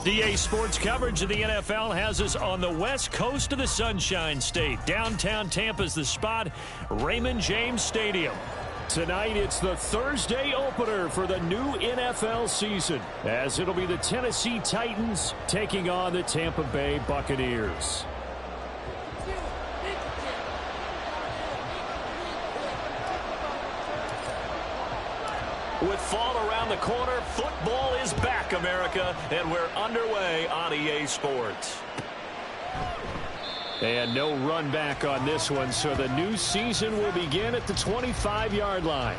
DA Sports coverage of the NFL has us on the west coast of the Sunshine State. Downtown Tampa's the spot, Raymond James Stadium. Tonight, it's the Thursday opener for the new NFL season, as it'll be the Tennessee Titans taking on the Tampa Bay Buccaneers. With fall around the corner, football is back, America, and we're underway on EA Sports. And no run back on this one, so the new season will begin at the 25-yard line.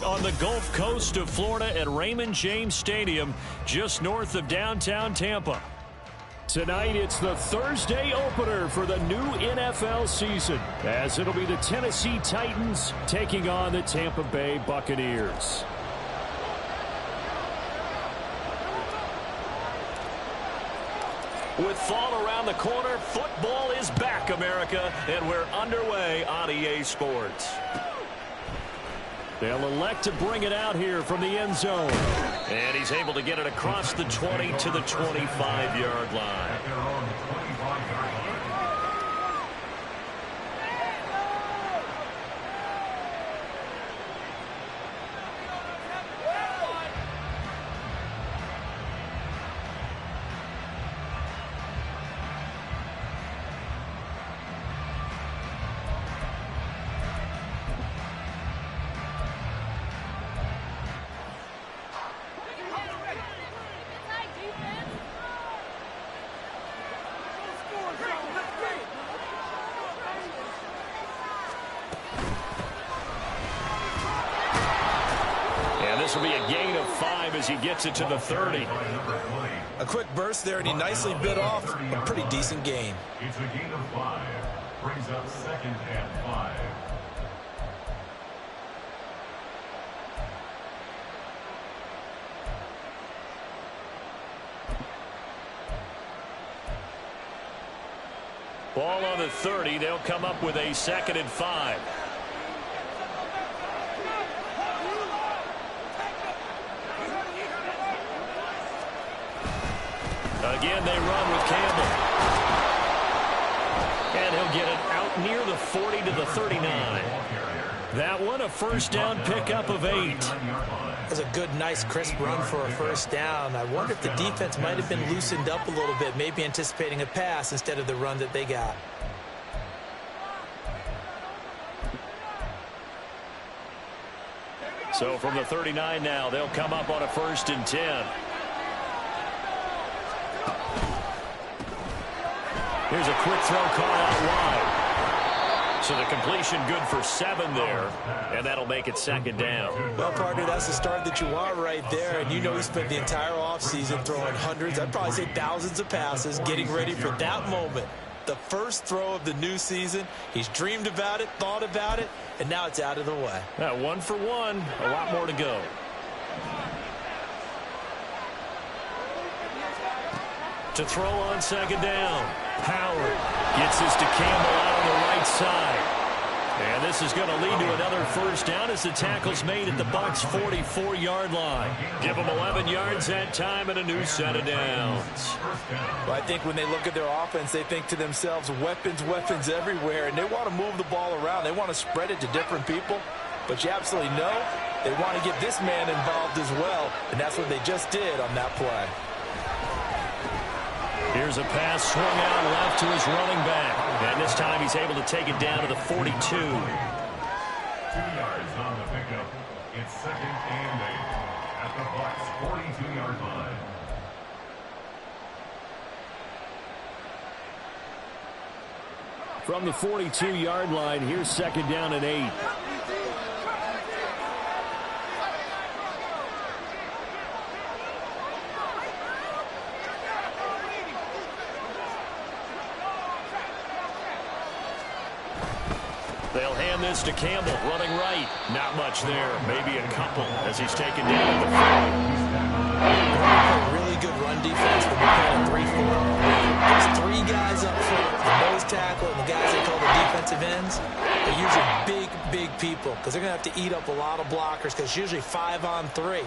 On the Gulf Coast of Florida at Raymond James Stadium, just north of downtown Tampa. Tonight, it's the Thursday opener for the new NFL season, as it'll be the Tennessee Titans taking on the Tampa Bay Buccaneers. With fall around the corner, football is back, America, and we're underway on EA Sports. They'll elect to bring it out here from the end zone. And he's able to get it across the 20 to the 25-yard line. This will be a gain of 5 as he gets it to the 30. A quick burst there, and he nicely bit off a pretty decent gain. It's a gain of 5. Brings up 2nd and 5. Ball on the 30. They'll come up with a 2nd and 5. Again, they run with Campbell. And he'll get it out near the 40 to the 39. That one, a first down pickup of 8. That's a good, nice, crisp run for a first down. I wonder if the defense might have been loosened up a little bit, maybe anticipating a pass instead of the run that they got. So from the 39 now, they'll come up on a 1st and 10. Here's a quick throw call out wide. So the completion good for 7 there, and that'll make it 2nd down. Well, partner, that's the start that you want right there, and you know he spent the entire offseason throwing hundreds, I'd probably say thousands of passes, getting ready for that moment. The first throw of the new season. He's dreamed about it, thought about it, and now it's out of the way. 1 for 1, a lot more to go. To throw on 2nd down. Howard gets this to Campbell out on the right side. And this is going to lead to another first down as the tackle's made at the Bucs' 44-yard line. Give them 11 yards that time and a new set of downs. Well, I think when they look at their offense, they think to themselves, weapons, weapons everywhere, and they want to move the ball around. They want to spread it to different people. But you absolutely know they want to get this man involved as well, and that's what they just did on that play. Here's a pass swung out left to his running back. And this time he's able to take it down to the 42. 2 yards on the pickup. It's 2nd and 8 at the Bucs' 42-yard line. From the 42-yard line, here's 2nd down and 8. They'll hand this to Campbell, running right. Not much there, maybe a couple as he's taken down at the 40. Really guys up front, the nose tackle and the guys they call the defensive ends, are usually big people because they're going to have to eat up a lot of blockers because it's usually 5-on-3.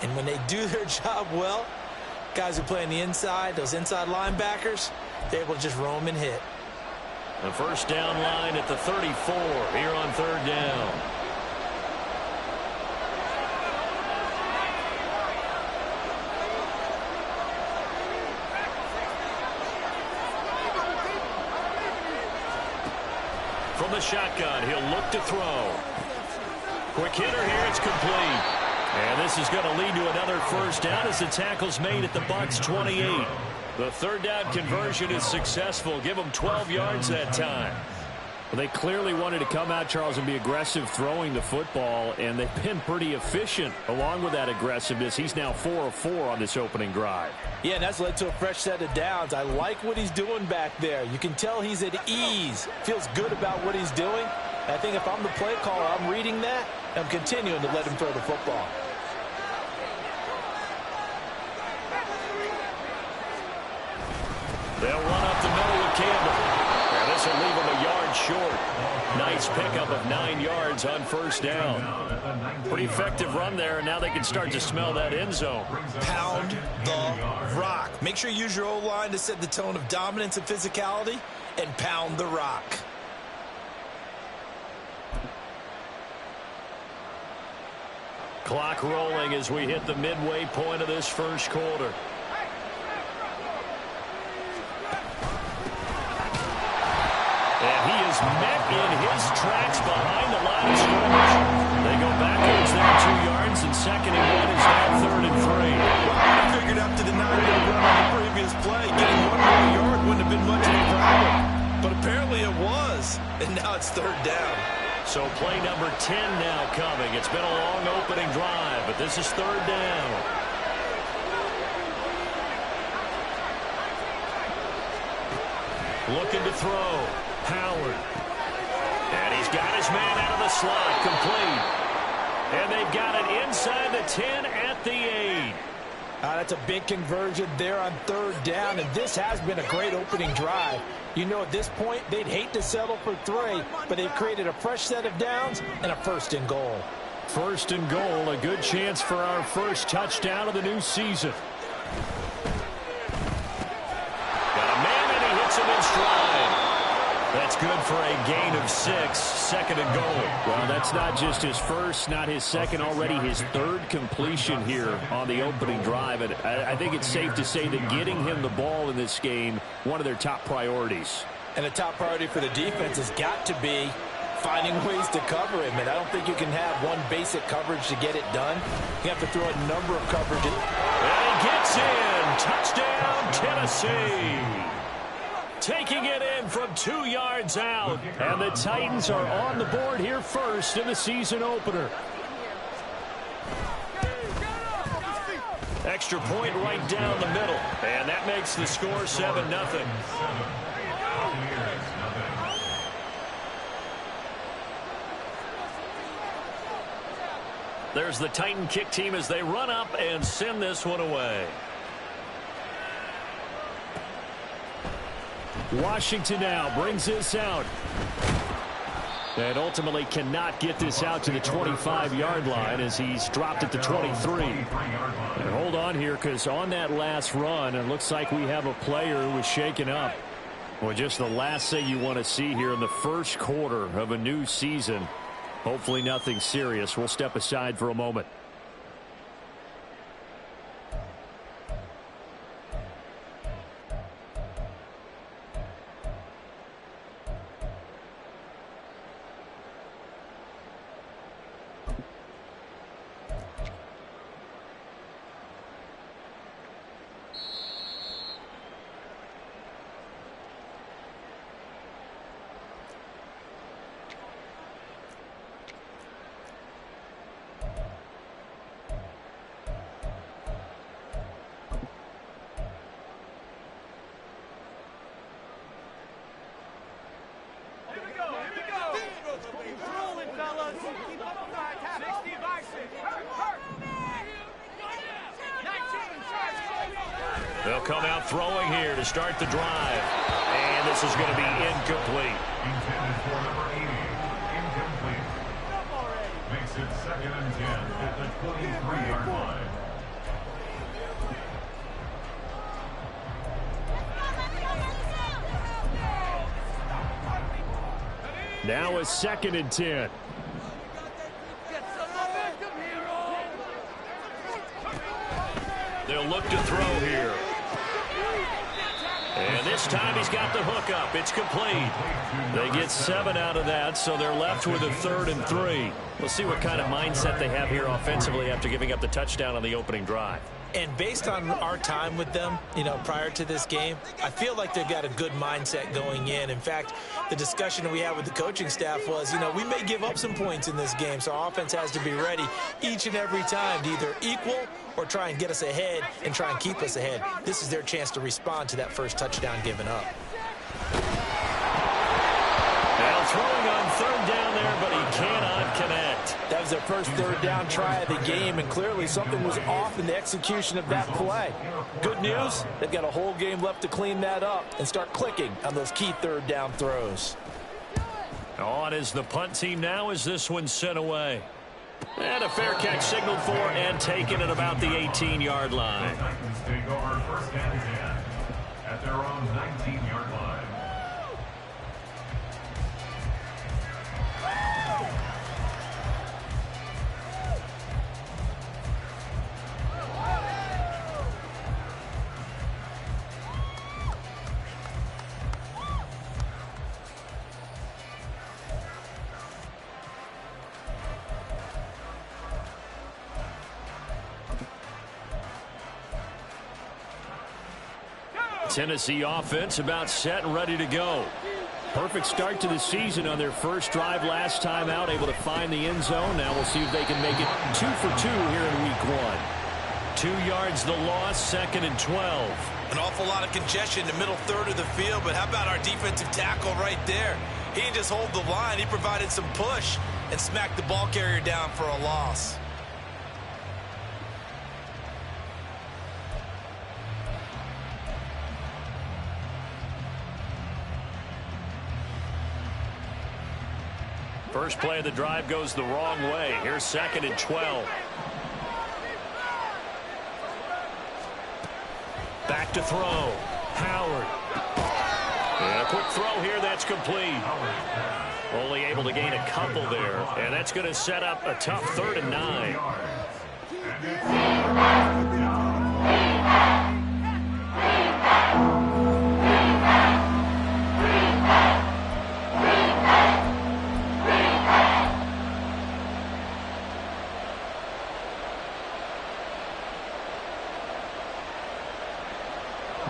And when they do their job well, guys who play on the inside, those inside linebackers, they're able to just roam and hit. The first down line at the 34 here on third down. From the shotgun, he'll look to throw. Quick hitter here, it's complete. And this is going to lead to another first down as the tackle's made at the Bucs 28. The third down conversion is successful. Give them 12 yards that time. Well, they clearly wanted to come out, Charles, and be aggressive throwing the football, and they've been pretty efficient along with that aggressiveness. He's now 4 of 4 on this opening drive. Yeah, and that's led to a fresh set of downs. I like what he's doing back there. You can tell he's at ease. Feels good about what he's doing. I think if I'm the play caller, I'm reading that, and I'm continuing to let him throw the football. They'll run up the middle with Campbell. And this will leave him a yard short. Nice pickup of 9 yards on first down. Pretty effective run there, and now they can start to smell that end zone. Pound the rock. Make sure you use your O-line to set the tone of dominance and physicality, and pound the rock. Clock rolling as we hit the midway point of this first quarter. And he is met in his tracks behind the line of scrimmage. They go backwards there 2 yards, and 2nd and 1 is now 3rd and 3. I figured after the 9-yard run on the previous play, getting 1 more yard wouldn't have been much of a problem. But apparently it was, and now it's 3rd down. So play number 10 now coming. It's been a long opening drive, but this is 3rd down. Looking to throw. Howard. And he's got his man out of the slot. Complete. And they've got it inside the 10 at the 8. That's a big conversion there on 3rd down, and this has been a great opening drive. You know, at this point, they'd hate to settle for 3, but they've created a fresh set of downs and a 1st and goal. 1st and goal, a good chance for our first touchdown of the new season. Got a man, and he hits him in stride. That's good for a gain of 6, 2nd and goal. Well, that's not just his first, not his second, already his 3rd completion here on the opening drive. And I think it's safe to say that getting him the ball in this game, one of their top priorities. And the top priority for the defense has got to be finding ways to cover him. And I don't think you can have one basic coverage to get it done. You have to throw a number of coverages. And he gets in. Touchdown, Tennessee. Taking it in from 2 yards out. And the Titans are on the board here first in the season opener. Extra point right down the middle. And that makes the score 7-0. There's the Titan kick team as they run up and send this one away. Washington now brings this out. And ultimately cannot get this out to the 25-yard line as he's dropped at the 23. And hold on here, because on that last run, it looks like we have a player who was shaken up. Well, just the last thing you want to see here in the first quarter of a new season. Hopefully nothing serious. We'll step aside for a moment. They'll come out throwing here to start the drive. And this is going to be incomplete. Intended for number 80. Incomplete. Makes it 2nd and 10 at the 23-yard line. Now a 2nd and 10. They'll look to throw here. And this time he's got the hook up. It's complete. They get 7 out of that, so they're left with a 3rd and 3. We'll see what kind of mindset they have here offensively after giving up the touchdown on the opening drive. And based on our time with them, prior to this game, I feel like they've got a good mindset going in. In fact, the discussion we had with the coaching staff was, we may give up some points in this game, so our offense has to be ready each and every time to either equal or try and get us ahead and try and keep us ahead. This is their chance to respond to that first touchdown given up. Now throwing on 3rd down there, but he cannot connect. That was their first 3rd down try of the game, and clearly something was off in the execution of that play. Good news, they've got a whole game left to clean that up and start clicking on those key 3rd down throws. On is the punt team now as this one's sent away. And a fair catch signaled for and taken at about the 18-yard line. The Titans take over 1st and 10 at their own 19-yard line. Tennessee offense about set and ready to go. Perfect start to the season on their first drive last time out, able to find the end zone. Now we'll see if they can make it 2 for 2 here in week 1. 2 yards the loss, 2nd and 12. An awful lot of congestion in the middle third of the field, but how about our defensive tackle right there? He didn't just hold the line, he provided some push and smacked the ball carrier down for a loss. First play of the drive goes the wrong way. Here's 2nd and 12. Back to throw. Howard. And a quick throw here. That's complete. Only able to gain a couple there. And that's going to set up a tough 3rd and 9.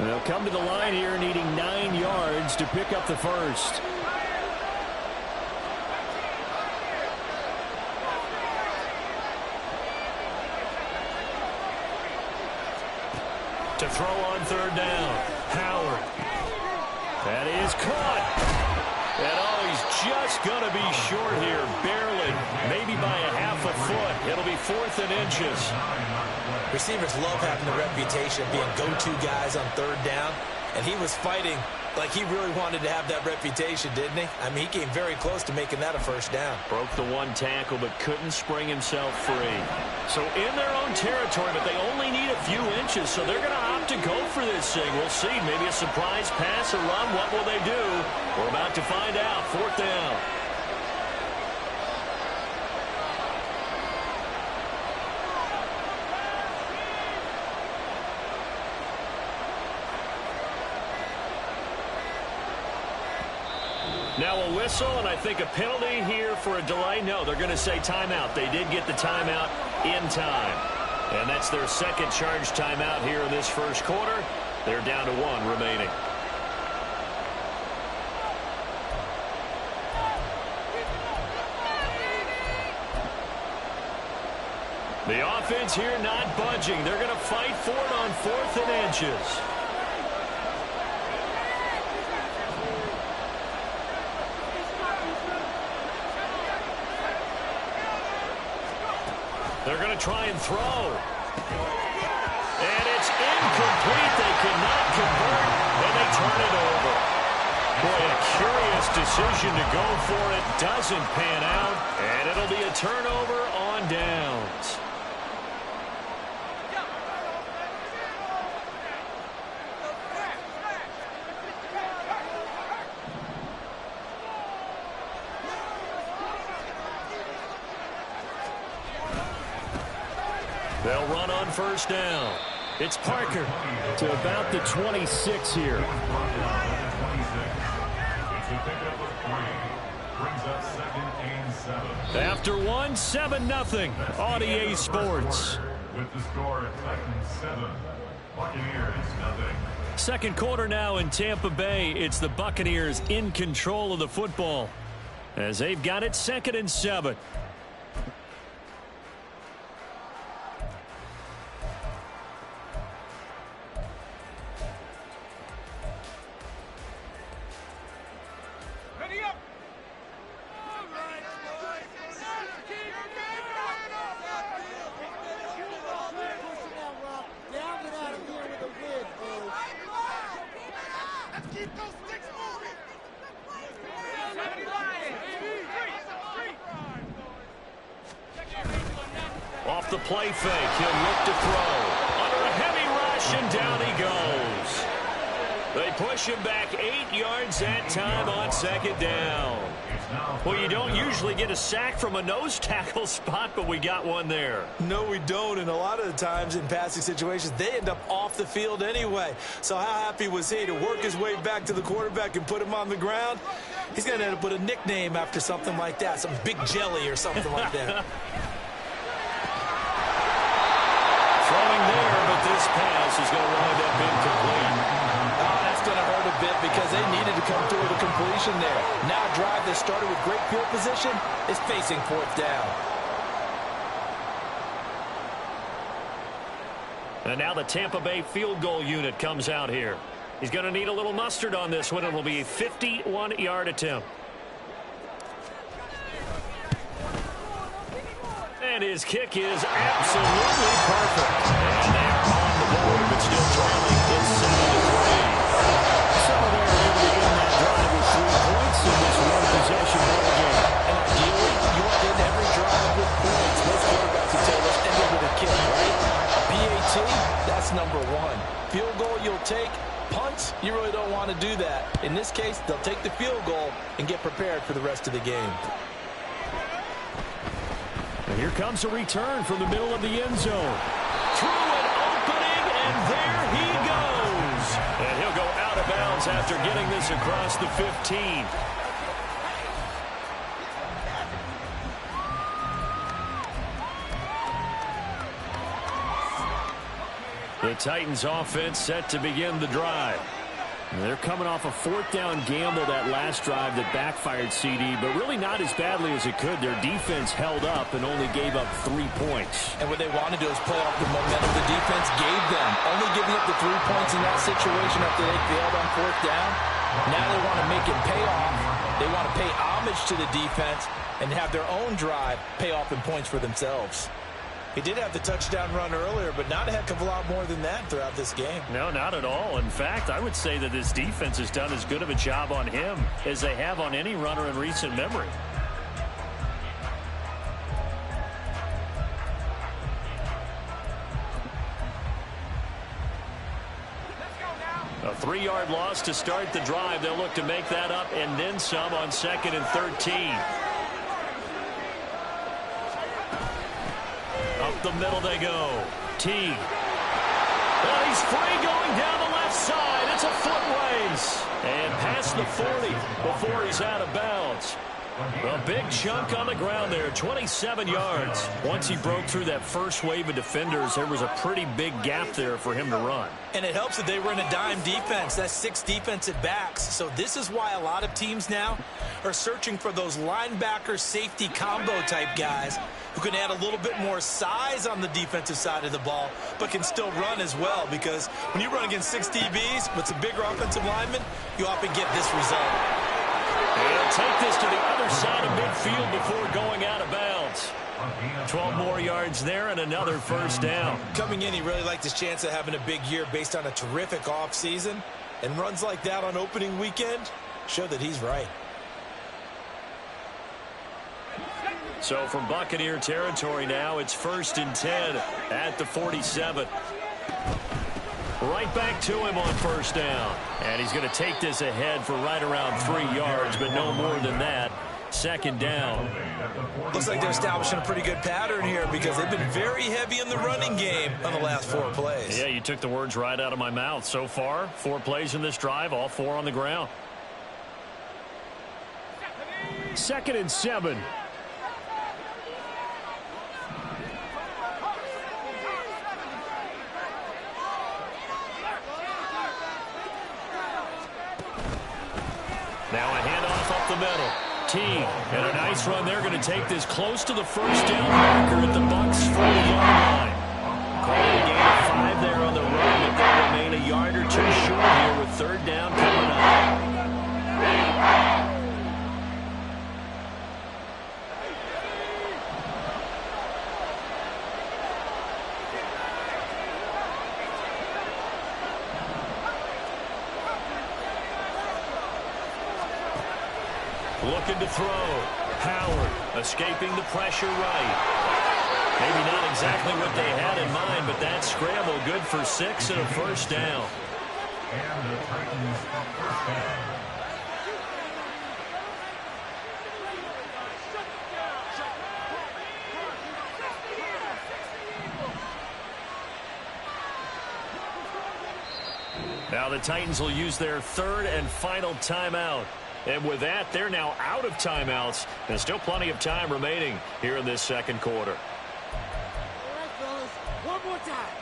They'll come to the line here needing 9 yards to pick up the first. To throw on 3rd down. Howard. That is caught. And he's just going to be short here, barely, maybe by a half a foot. It'll be 4th and inches. Receivers love having the reputation of being go-to guys on 3rd down, and he was fighting like he really wanted to have that reputation, didn't he? I mean, he came very close to making that a first down. Broke the 1 tackle, but couldn't spring himself free. So in their own territory, but they only need a few inches, so they're going to opt to go for this thing. We'll see. Maybe a surprise pass or run. What will they do? We're about to find out. 4th down. Now a whistle, and I think a penalty here for a delay. No, they're going to say timeout. They did get the timeout in time. And that's their 2nd charge timeout here in this first quarter. They're down to 1 remaining. The offense here not budging. They're going to fight for it on 4th and inches. They're going to try and throw. And it's incomplete. They turn it over. Boy, a curious decision to go for it. Doesn't pan out, and it'll be a turnover on downs. They'll run on first down. It's Parker to about the 26 here. After 7-0 on EA Sports. With the score, Titans 7, Buccaneers 0. Second quarter now in Tampa Bay. It's the Buccaneers in control of the football as they've got it 2nd and 7. Off the play fake, he'll look to throw. Under a heavy rush, and down he goes. They push him back 8 yards that time on 2nd down. Well, you don't usually get a sack from a nose tackle spot, but we got one there. No, we don't, and a lot of the times in passing situations, they end up off the field anyway. So how happy was he to work his way back to the quarterback and put him on the ground? He's going to end up with a nickname after something like that, some Big Jelly or something like that. Throwing there, but this pass is going to wind up incomplete. Oh, that's going to hurt a bit because they needed to come through with a completion there. Now a drive that started with great field position is facing 4th down. And now the Tampa Bay field goal unit comes out here. He's going to need a little mustard on this one. It'll be a 51-yard attempt. And his kick is absolutely perfect. And they're on the board, but still trailing. It's 7-3. So they're able to end that drive with 3 points in this one-possession ball game. And ideally, you want to end every drive with points. Most quarterbacks would say, let's end it with a kick, right? A PAT, that's number 1. Field goal you'll take. Punts, you really don't want to do that. In this case, they'll take the field goal and get prepared for the rest of the game. And here comes a return from the middle of the end zone. Through an opening, and there he goes. And he'll go out of bounds after getting this across the 15. The Titans offense set to begin the drive. They're coming off a 4th down gamble that last drive that backfired, CD, but really not as badly as it could. Their defense held up and only gave up 3 points. And what they want to do is play off the momentum the defense gave them. Only giving up the 3 points in that situation after they failed on 4th down. Now they want to make it pay off. They want to pay homage to the defense and have their own drive pay off in points for themselves. He did have the touchdown run earlier, but not a heck of a lot more than that throughout this game. No, not at all. In fact, I would say that this defense has done as good of a job on him as they have on any runner in recent memory. A 3-yard loss to start the drive. They'll look to make that up and then some on 2nd and 13. Up the middle they go. Teague. And he's free going down the left side. It's a foot race. And past the 40 before he's out of bounds. A big chunk on the ground there, 27 yards. Once he broke through that first wave of defenders, there was a pretty big gap there for him to run. And it helps that they run a dime defense. That's 6 defensive backs. So this is why a lot of teams now are searching for those linebacker safety combo type guys who can add a little bit more size on the defensive side of the ball, but can still run as well, because when you run against 6 DBs with some bigger offensive linemen, you often get this result. And he'll take this to the other side of midfield before going out of bounds. 12 more yards there and another first down. Coming in, he really liked his chance of having a big year based on a terrific offseason. And runs like that on opening weekend show that he's right. So from Buccaneer territory now, it's 1st and 10 at the 47. Right back to him on 1st down. And he's going to take this ahead for right around 3 yards, but no more than that. 2nd down. Looks like they're establishing a pretty good pattern here because they've been very heavy in the running game on the last 4 plays. Yeah, you took the words right out of my mouth. So far, 4 plays in this drive, all 4 on the ground. 2nd and 7. Now a handoff up the middle. Teague, and a nice run. They're going to take this close to the 1st down marker at the Bucs 40-yard line. Calling a gain of 5 there on the run, but they'll remain a yard or 2 short here with 3rd down coming up. Looking to throw. Howard escaping the pressure right. Maybe not exactly what they had in mind, but that scramble good for 6 and a 1st down. And the Titans first down. Now the Titans will use their 3rd and final timeout. And with that, they're now out of timeouts. There's still plenty of time remaining here in this 2nd quarter. All right, fellas, one more time.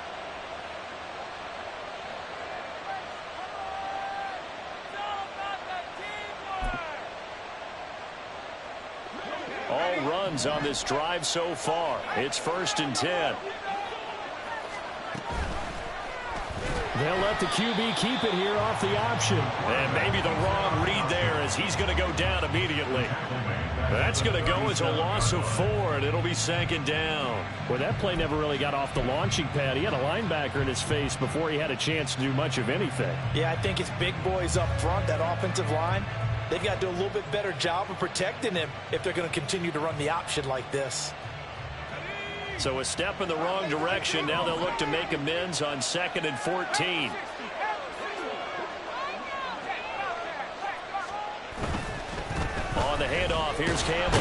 All runs on this drive so far. It's 1st and 10. They'll let the QB keep it here off the option. And maybe the wrong read there as he's going to go down immediately. That's going to go as a loss of 4, and it'll be 2nd down. Well, that play never really got off the launching pad. He had a linebacker in his face before he had a chance to do much of anything. Yeah, I think it's big boys up front, that offensive line. They've got to do a little bit better job of protecting him if they're going to continue to run the option like this. So a step in the wrong direction. Now they'll look to make amends on 2nd and 14. On the handoff, here's Campbell.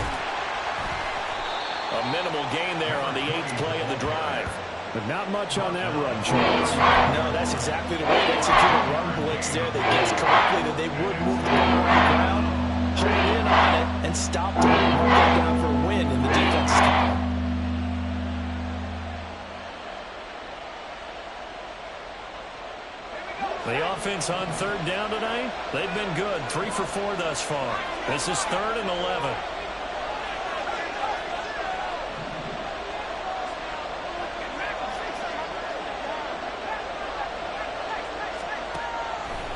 A minimal gain there on the 8th play of the drive. But not much on that run, Charles. No, that's exactly the way they execute a run blitz there. They guessed correctly that they would move the ball on the ground, hold in on it, and stop the run, get down for a win in the defense's column. The offense on 3rd down tonight, they've been good. 3 for 4 thus far. This is 3rd and 11.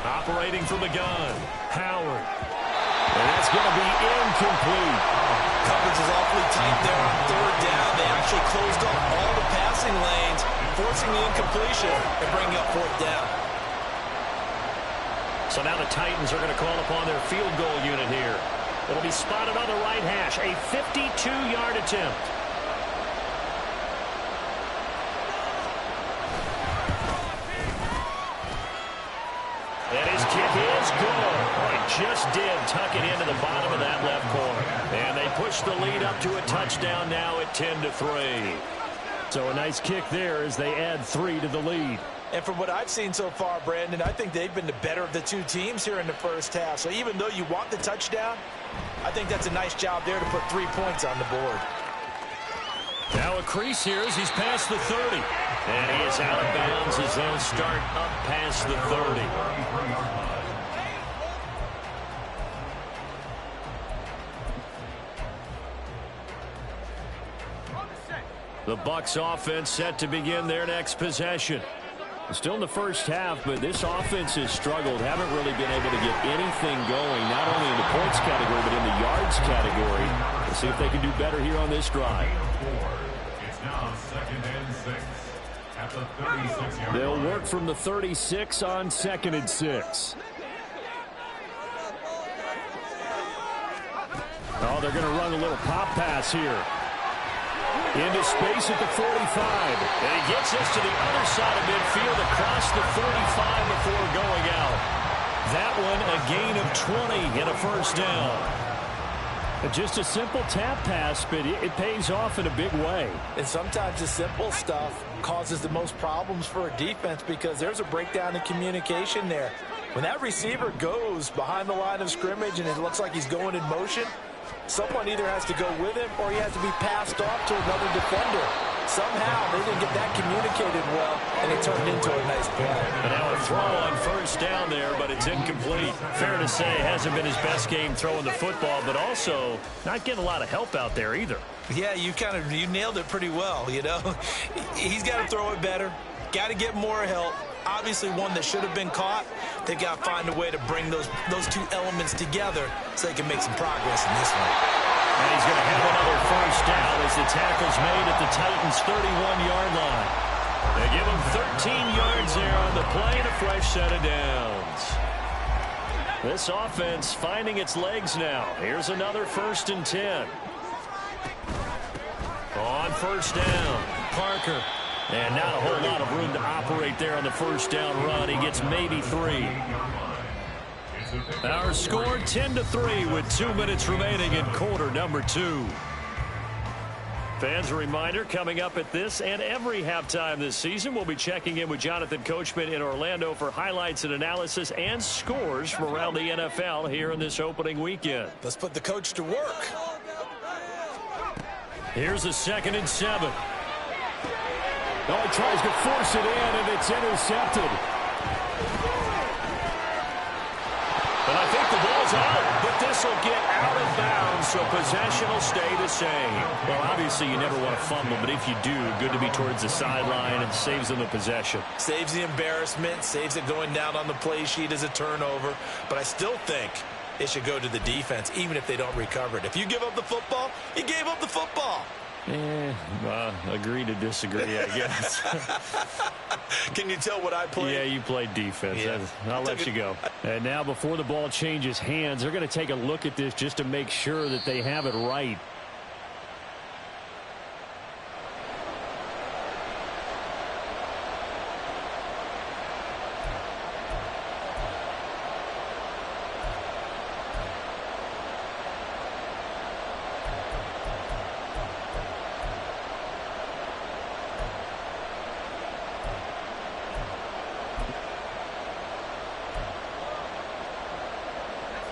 Operating from the gun, Howard. And that's going to be incomplete. Coverage is awfully tight there on 3rd down. They actually closed up all the passing lanes, forcing the incompletion and bringing up 4th down. So now the Titans are going to call upon their field goal unit here. It'll be spotted on the right hash. A 52-yard attempt. And his kick is good. He just did tuck it into the bottom of that left corner. And they push the lead up to a touchdown now at 10-3. So a nice kick there as they add 3 to the lead. And from what I've seen so far, Brandon, I think they've been the better of the 2 teams here in the first half. So even though you want the touchdown, I think that's a nice job there to put 3 points on the board. Now a crease here as he's past the 30. And he is out of bounds as they'll start up past the 30. The Bucs offense set to begin their next possession. Still in the first half, but this offense has struggled. Haven't really been able to get anything going, not only in the points category, but in the yards category. Let's see if they can do better here on this drive. It's now 2nd and 6 at the 36-yard They'll line. work from the 36 on 2nd and 6. Oh, they're going to run a little pop pass here. Into space at the 45. And he gets us to the other side of midfield across the 45 before going out. That one a gain of 20 and a first down. Just a simple tap pass, but it pays off in a big way. And sometimes the simple stuff causes the most problems for a defense because there's a breakdown in communication there. When that receiver goes behind the line of scrimmage and it looks like he's going in motion, someone either has to go with him or he has to be passed off to another defender. Somehow they didn't get that communicated well, and it turned into a nice play. And now a throw on first down there, but it's incomplete. Fair to say, hasn't been his best game throwing the football, but also not getting a lot of help out there either. Yeah, you nailed it pretty well, you know. He's got to throw it better. Got to get more help. Obviously one that should have been caught. They got to find a way to bring those two elements together so they can make some progress in this one. And he's going to have another first down as the tackle's made at the Titans' 31-yard line. They give him 13 yards there on the play and a fresh set of downs. This offense finding its legs now. Here's another 1st and 10. On first down, Parker. And not a whole lot of room to operate there on the first down run. He gets maybe 3. Our score 10-3 with 2 minutes remaining in quarter number 2. Fans, a reminder, coming up at this and every halftime this season, we'll be checking in with Jonathan Coachman in Orlando for highlights and analysis and scores from around the NFL here in this opening weekend. Let's put the coach to work. Here's a 2nd and 7. Oh, he tries to force it in, and it's intercepted. But I think the ball's out, but this will get out of bounds, so possession will stay the same. Well, obviously you never want to fumble, but if you do, good to be towards the sideline. It saves them the possession. Saves the embarrassment, saves it going down on the play sheet as a turnover. But I still think it should go to the defense, even if they don't recover it. If you give up the football, you gave up the football. Agree to disagree, I guess. Can you tell what I played? Yeah, you played defense. Yeah. I'll let you go. And now before the ball changes hands, they're going to take a look at this just to make sure that they have it right.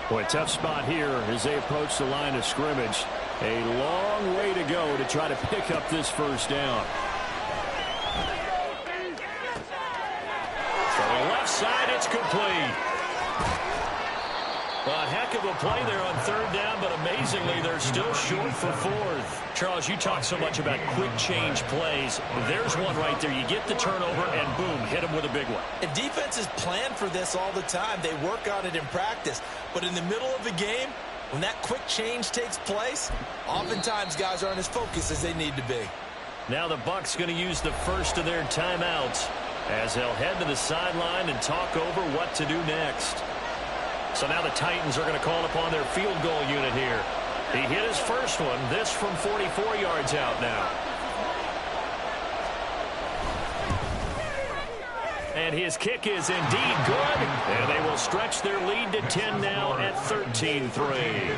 Boy, tough spot here as they approach the line of scrimmage. A long way to go to try to pick up this first down. From the left side, it's complete. Well, a heck of a play there on 3rd down, but amazingly, they're still short for 4th. Charles, you talk so much about quick change plays. There's one right there. You get the turnover, and boom, hit them with a big one. And defenses plan for this all the time. They work on it in practice. But in the middle of the game, when that quick change takes place, oftentimes guys aren't as focused as they need to be. Now the Bucs going to use the first of their timeouts as they'll head to the sideline and talk over what to do next. So now the Titans are going to call upon their field goal unit here. He hit his first one, this from 44 yards out now. And his kick is indeed good. And they will stretch their lead to 10 now at 13-3.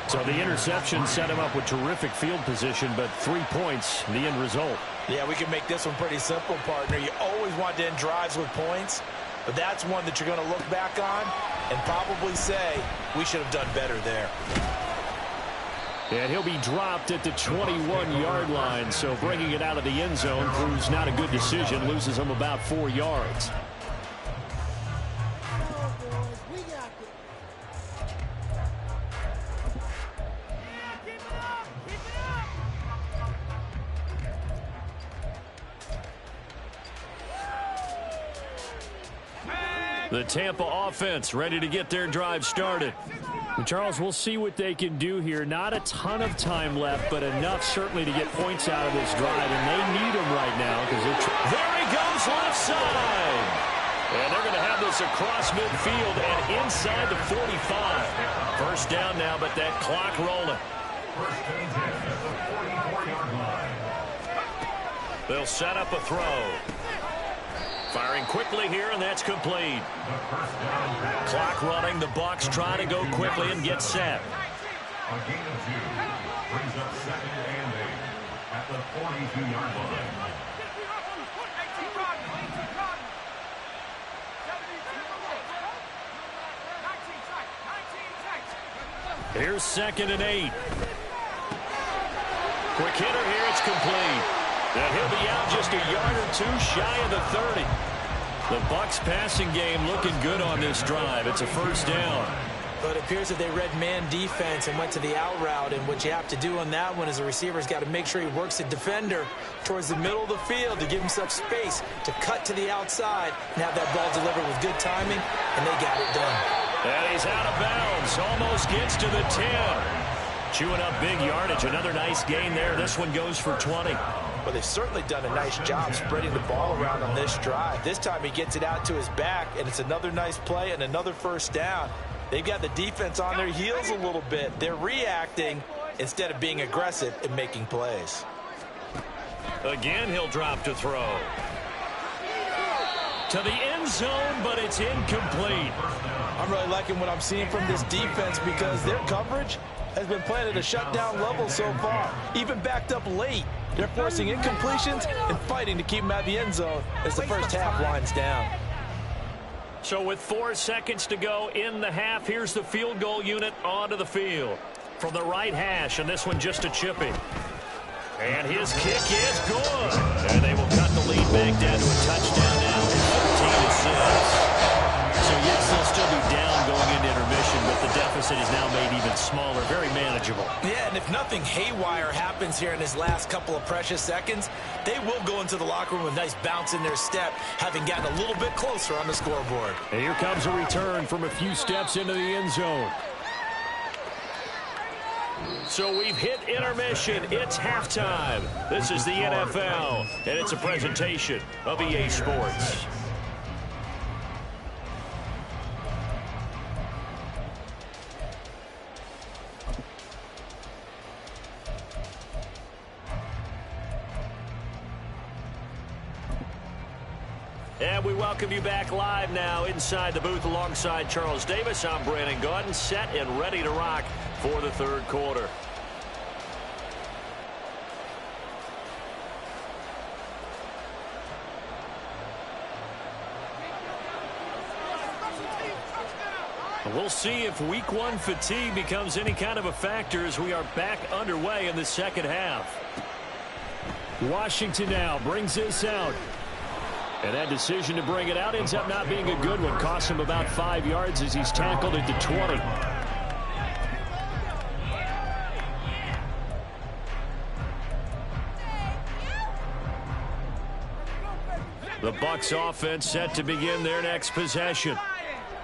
So the interception set him up with terrific field position, but 3 points, the end result. Yeah, we can make this one pretty simple, partner. You always want to end drives with points, but that's one that you're going to look back on and probably say, we should have done better there. And he'll be dropped at the 21-yard line, so bringing it out of the end zone proves not a good decision, loses him about 4 yards. The Tampa offense ready to get their drive started. And Charles, we'll see what they can do here. Not a ton of time left, but enough certainly to get points out of this drive, and they need them right now because they're... There he goes left side. And they're going to have this across midfield and inside the 45. First down now, but that clock rolling. First and 10 at the 44-yard line. They'll set up a throw. Firing quickly here, and that's complete. Clock running. The Bucs try to go quickly and get set. A gain of 2 brings up second and 8 at the 42-yard line. Here's second and 8. Quick hitter here. It's complete. And he'll be out just a yard or 2 shy of the 30. The Bucs passing game looking good on this drive. It's a first down. But it appears that they read man defense and went to the out route. And what you have to do on that one is the receiver's got to make sure he works the defender towards the middle of the field to give himself space to cut to the outside and have that ball delivered with good timing, and they got it done. And he's out of bounds. Almost gets to the 10. Chewing up big yardage. Another nice gain there. This one goes for 20. Well, they've certainly done a nice job spreading the ball around on this drive. This time he gets it out to his back, and it's another nice play and another first down. They've got the defense on their heels a little bit. They're reacting instead of being aggressive and making plays. Again, he'll drop to throw. To the end zone, but it's incomplete. I'm really liking what I'm seeing from this defense because their coverage has been playing at a shutdown level so far. Even backed up late, they're forcing incompletions and fighting to keep them out of the end zone as the first half winds down. So with 4 seconds to go in the half, here's the field goal unit onto the field. From the right hash, and this one just a chipping. And his kick is good. And they will cut the lead back down to a touchdown now. 14-6. So yes, they'll still be down going into intermission, but the deficit is now made even smaller, very manageable. Yeah, and if nothing haywire happens here in his last couple of precious seconds, they will go into the locker room with a nice bounce in their step, having gotten a little bit closer on the scoreboard. And here comes a return from a few steps into the end zone. So we've hit intermission. It's halftime. This is the NFL, and it's a presentation of EA Sports. And we welcome you back live now inside the booth alongside Charles Davis. I'm Brandon Gaudin, set and ready to rock for the third quarter. We'll see if week 1 fatigue becomes any kind of a factor as we are back underway in the second half. Washington now brings this out. And that decision to bring it out ends up not being a good one. Costs him about 5 yards as he's tackled at the 20. The Bucs offense set to begin their next possession.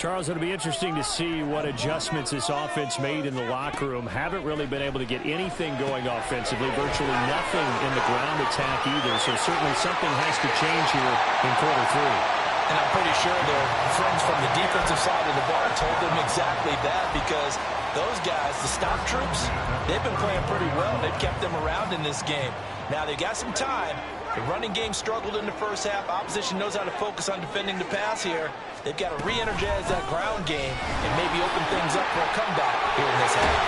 Charles, it'll be interesting to see what adjustments this offense made in the locker room. Haven't really been able to get anything going offensively. Virtually nothing in the ground attack either. So certainly something has to change here in quarter 3. And I'm pretty sure their friends from the defensive side of the ball told them exactly that, because those guys, the stop troops, they've been playing pretty well. They've kept them around in this game. Now they've got some time. The running game struggled in the first half. Opposition knows how to focus on defending the pass here. They've got to re-energize that ground game and maybe open things up for a comeback here in this half.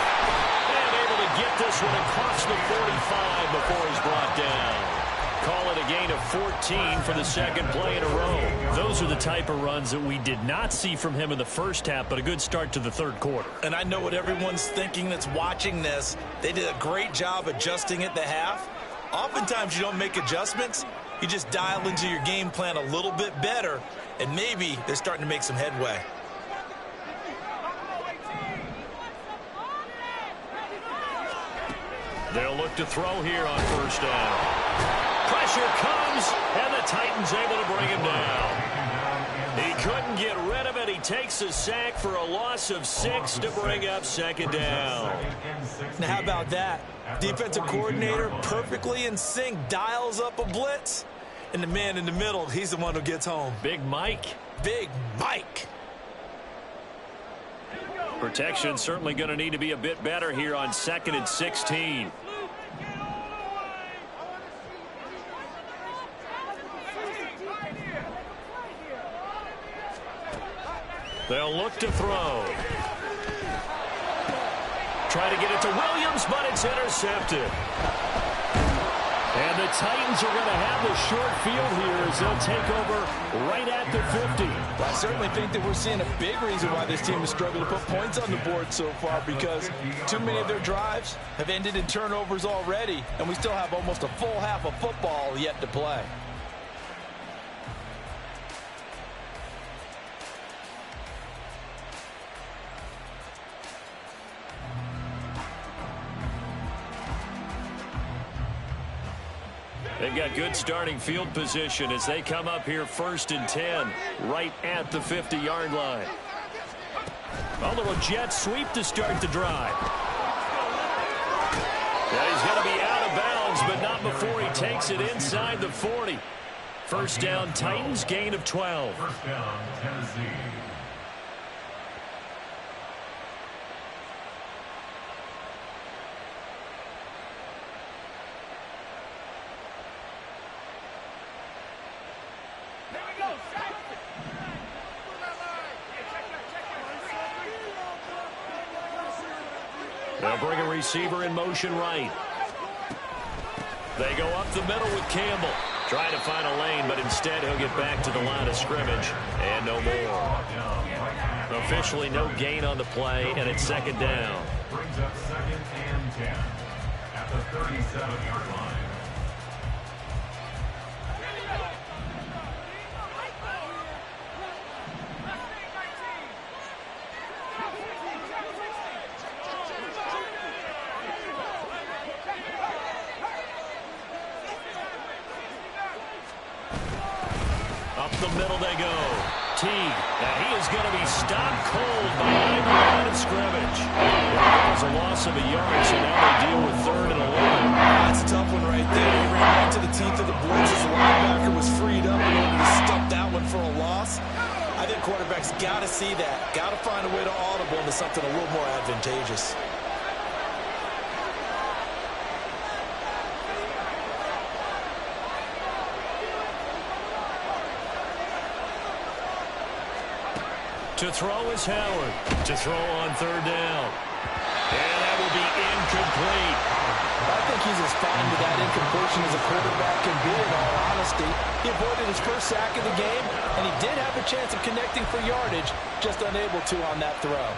And able to get this one across the 45 before he's brought down. Call it a gain of 14 for the second play in a row. Those are the type of runs that we did not see from him in the first half, but a good start to the third quarter. And I know what everyone's thinking that's watching this. They did a great job adjusting at the half. Oftentimes you don't make adjustments. You just dial into your game plan a little bit better, and maybe they're starting to make some headway. They'll look to throw here on first down. Pressure comes, and the Titans able to bring him down. He couldn't get rid of it. He takes a sack for a loss of 6 to bring up second down. Now, how about that? Defensive coordinator perfectly in sync, dials up a blitz. And the man in the middle, he's the one who gets home. Big Mike. Big Mike. Protection certainly going to need to be a bit better here on 2nd and 16. They'll look to throw. Try to get it to Williams, but it's intercepted. And the Titans are going to have the short field here as they'll take over right at the 50. Well, I certainly think that we're seeing a big reason why this team has struggled to put points on the board so far, because too many of their drives have ended in turnovers already, and we still have almost a full half of football yet to play. They've got good starting field position as they come up here 1st and 10, right at the 50-yard line. A little jet sweep to start the drive. Yeah, he's going to be out of bounds, but not before he takes it inside the 40. First down, Titans, gain of 12. First down, Tennessee. They'll bring a receiver in motion right. They go up the middle with Campbell. Trying to find a lane, but instead he'll get back to the line of scrimmage. And no more. Officially no gain on the play, and it's 2nd down. Brings up 2nd and 10 at the 37-yard line. Up the middle they go. Teague, and he is going to be stopped cold behind the line of scrimmage. That was a loss of a yard, so now they deal with 3rd and 11. That's a tough one right there. He ran right to the teeth of the blitz as the linebacker was freed up in order to stop that one for a loss. I think quarterbacks got to see that. Got to find a way to audible into something a little more advantageous. To throw is Howard. To throw on 3rd down. And that will be incomplete. I think he's as fine with that incompletion as a quarterback can be, in all honesty. He avoided his first sack of the game, and he did have a chance of connecting for yardage, just unable to on that throw.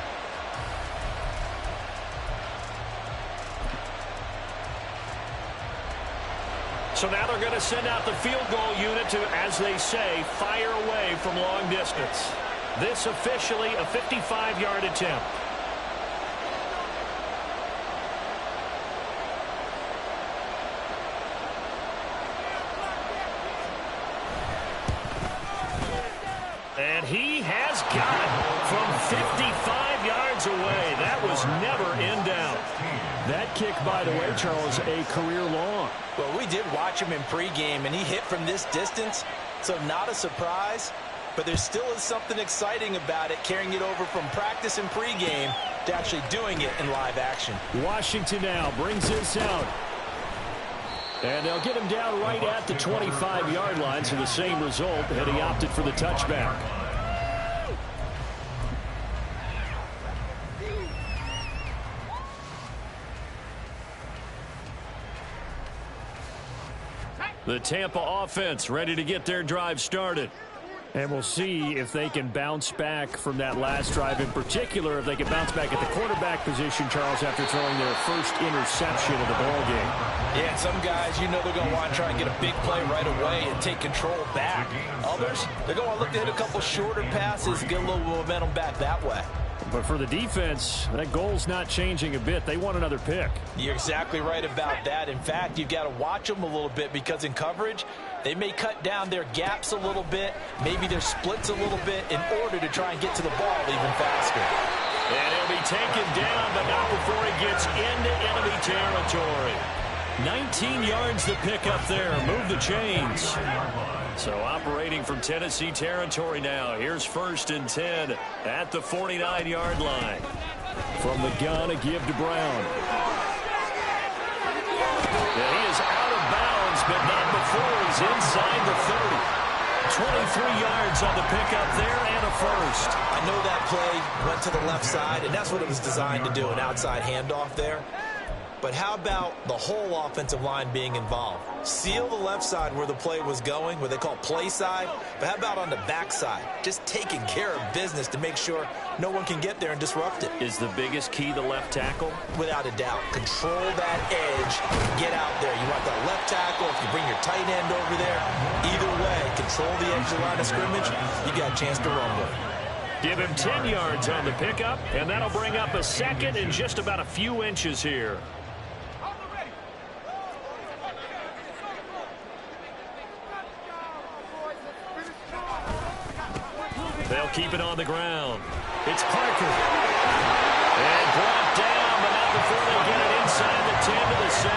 So now they're going to send out the field goal unit to, as they say, fire away from long distance. This officially a 55-yard attempt. And he has got it from 55 yards away. That was never in doubt. That kick, by the way, Charles, a career long. Well, we did watch him in pregame, and he hit from this distance, so not a surprise. But there still is something exciting about it, carrying it over from practice and pregame to actually doing it in live action. Washington now brings this out. And they'll get him down right at the 25-yard line, so the same result, and he opted for the touchback. The Tampa offense ready to get their drive started. And we'll see if they can bounce back from that last drive, in particular if they can bounce back at the quarterback position, Charles, after throwing their first interception of the ballgame. Yeah, and some guys, you know they're going to want to try and get a big play right away and take control back. Others, they're going to want to look to hit a couple shorter passes, get a little momentum back that way. But for the defense, that goal's not changing a bit. They want another pick. You're exactly right about that. In fact, you've got to watch them a little bit, because in coverage, they may cut down their gaps a little bit, maybe their splits a little bit, in order to try and get to the ball even faster. And he'll be taken down, but not before he gets into enemy territory. 19 yards to pick up there. Move the chains. So operating from Tennessee territory now. Here's 1st and 10 at the 49-yard line. From the gun, a give to Brown. Yeah, he is out of bounds, but not before he's inside the 30. 23 yards on the pickup there and a first. I know that play went to the left side, and that's what it was designed to do, an outside handoff there. But how about the whole offensive line being involved? Seal the left side where the play was going, what they call play side. But how about on the back side? Just taking care of business to make sure no one can get there and disrupt it. Is the biggest key the left tackle? Without a doubt. Control that edge. Get out there. You want that left tackle. If you bring your tight end over there, either way, control the edge of the line of scrimmage, you got a chance to rumble. Give him 10 yards on the pickup, and that'll bring up a second and just about a few inches here. They'll keep it on the ground. It's Parker. And brought down, but not before they get it inside the 10 to the 7.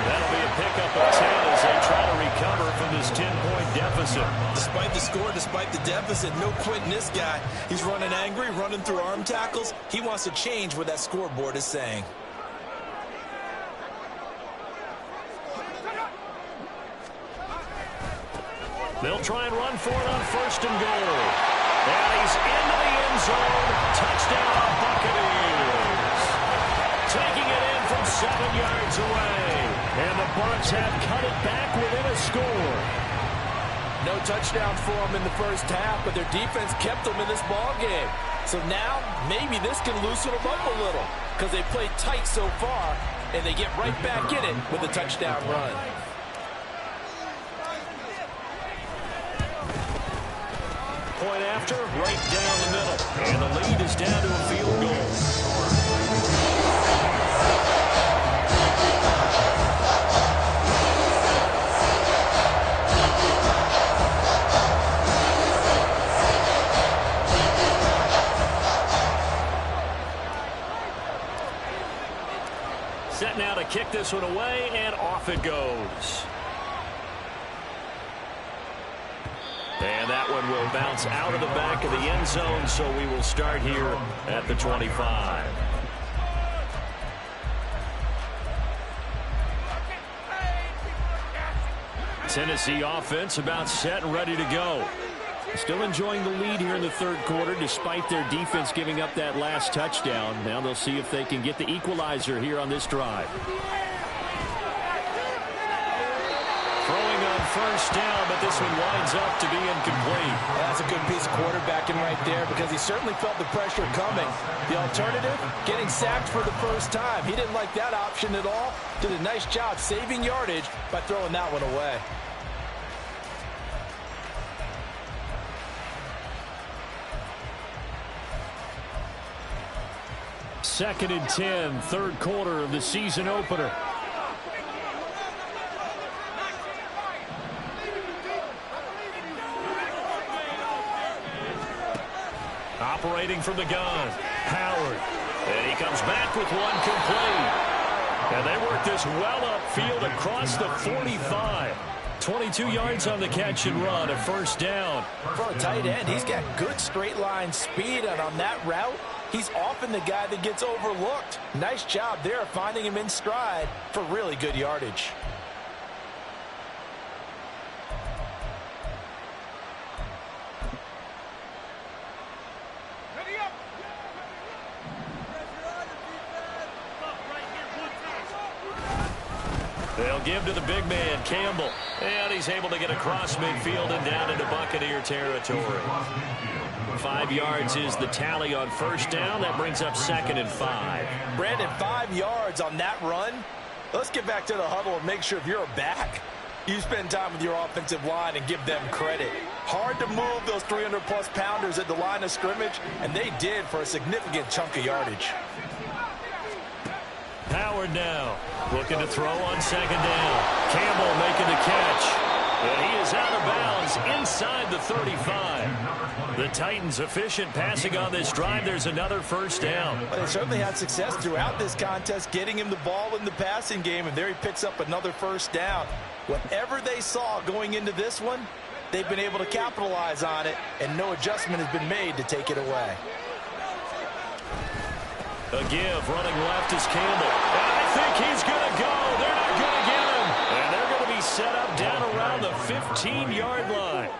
That'll be a pickup of 10 as they try to recover from this 10-point deficit. Despite the score, despite the deficit, no quitting this guy. He's running angry, running through arm tackles. He wants to change what that scoreboard is saying. They'll try and run for it on 1st and goal. And he's into the end zone. Touchdown, Buccaneers. Taking it in from 7 yards away. And the Bucs have cut it back within a score. No touchdowns for them in the first half, but their defense kept them in this ball game. So now maybe this can loosen them up a little because they played tight so far, and they get right back in it with a touchdown run. Point after, right down the middle. And the lead is down to a field goal. Set now to kick this one away, and off it goes. And that one will bounce out of the back of the end zone, so we will start here at the 25. Tennessee offense about set and ready to go. Still enjoying the lead here in the third quarter despite their defense giving up that last touchdown. Now they'll see if they can get the equalizer here on this drive. Throwing on 1st down, but this one winds up to be incomplete. That's a good piece of quarterbacking right there because he certainly felt the pressure coming. The alternative, getting sacked for the first time. He didn't like that option at all. Did a nice job saving yardage by throwing that one away. Second and 10, third quarter of the season opener. Operating from the gun, Howard. And he comes back with one complete. And they work this well upfield across the 45. 22 yards on the catch and run, a 1st down. For a tight end, he's got good straight line speed, and on that route, he's often the guy that gets overlooked. Nice job there finding him in stride for really good yardage. They'll give to the big man, Campbell. And he's able to get across midfield and down into Buccaneer territory. 5 yards is the tally on 1st down. That brings up 2nd and 5. Brandon, 5 yards on that run. Let's get back to the huddle and make sure if you're a back, you spend time with your offensive line and give them credit. Hard to move those 300-plus pounders at the line of scrimmage, and they did for a significant chunk of yardage. Howard now looking to throw on 2nd down. Campbell making the catch. And he is out of bounds inside the 35. The Titans efficient passing on this drive. There's another first down. Well, they certainly had success throughout this contest getting him the ball in the passing game, and there he picks up another first down. Whatever they saw going into this one, they've been able to capitalize on it, and no adjustment has been made to take it away. A give, running left is Campbell. And I think he's going to go. They're not going to get him. And they're going to be set up down around the 15-yard line.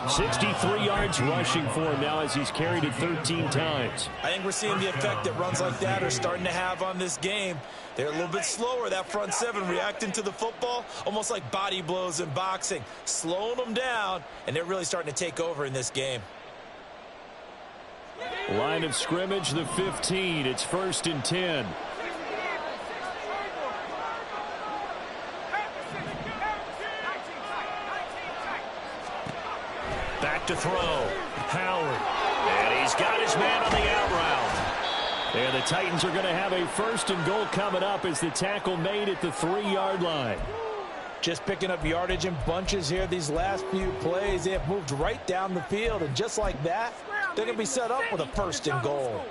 63 yards rushing for him now as he's carried it 13 times. I think we're seeing the effect that runs like that are starting to have on this game. They're a little bit slower, that front seven, reacting to the football, almost like body blows in boxing, slowing them down, and they're really starting to take over in this game. Line of scrimmage, the 15. It's 1st and 10. Back to throw. Howard. And he's got his man on the out route. And the Titans are going to have a 1st and goal coming up as the tackle made at the 3-yard line. Just picking up yardage in bunches here these last few plays. They have moved right down the field, and just like that, they're going to be set up with a 1st and goal.